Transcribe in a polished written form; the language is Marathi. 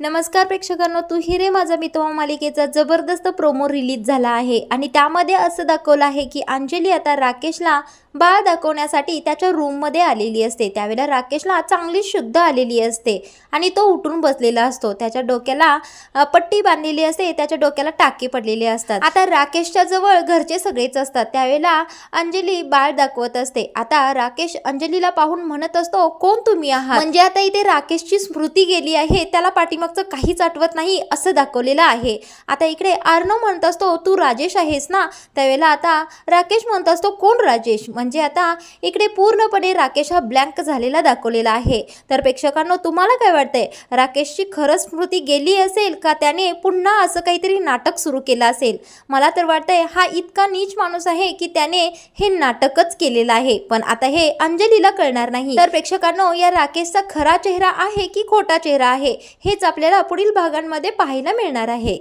नमस्कार प्रेक्षकांनो, तू ही रे माझा मित्र मालिकेचा जबरदस्त प्रोमो रिलीज झाला आहे आणि त्यामध्ये असं दाखवलं आहे की अंजली आता राकेशला बाळ दाखवण्यासाठी त्याच्या रूममध्ये आलेली असते। त्यावेळेला राकेशला चांगली शुद्ध आलेली असते आणि तो उठून बसलेला असतो। त्याच्या डोक्याला पट्टी बांधलेली असते, त्याच्या डोक्याला टाके पडलेले असतात। आता राकेशच्या जवळ घरचे सगळेच असतात। त्यावेळेला अंजली बाळ दाखवत असते। आता राकेश अंजलीला पाहून म्हणत असतो, कोण तुम्ही आहात? म्हणजे आता इथे राकेशची स्मृती गेली आहे, त्याला पाठीमागचं काहीच आठवत नाही असं दाखवलेलं आहे। आता इकडे अर्णव म्हणत असतो, तू राजेश आहेस ना? त्यावेळेला आता राकेश म्हणत असतो, कोण राजेश? म्हणजे आता इकडे पूर्णपणे राकेश हा ब्लँक झालेला दाखवलेला आहे। तर प्रेक्षकांनो, तुम्हाला काय वाटतंय? राकेशची खरंच स्मृती गेली असेल का त्याने पुन्हा असं काहीतरी नाटक सुरू केलं असेल? मला तर वाटतंय हा इतका नीच माणूस आहे की त्याने हे नाटकच केलेलं आहे, पण आता हे अंजलीला कळणार नाही। तर प्रेक्षकांनो, या राकेशचा खरा चेहरा आहे की खोटा चेहरा आहे हेच आपल्याला पुढील भागांमध्ये पाहायला मिळणार आहे।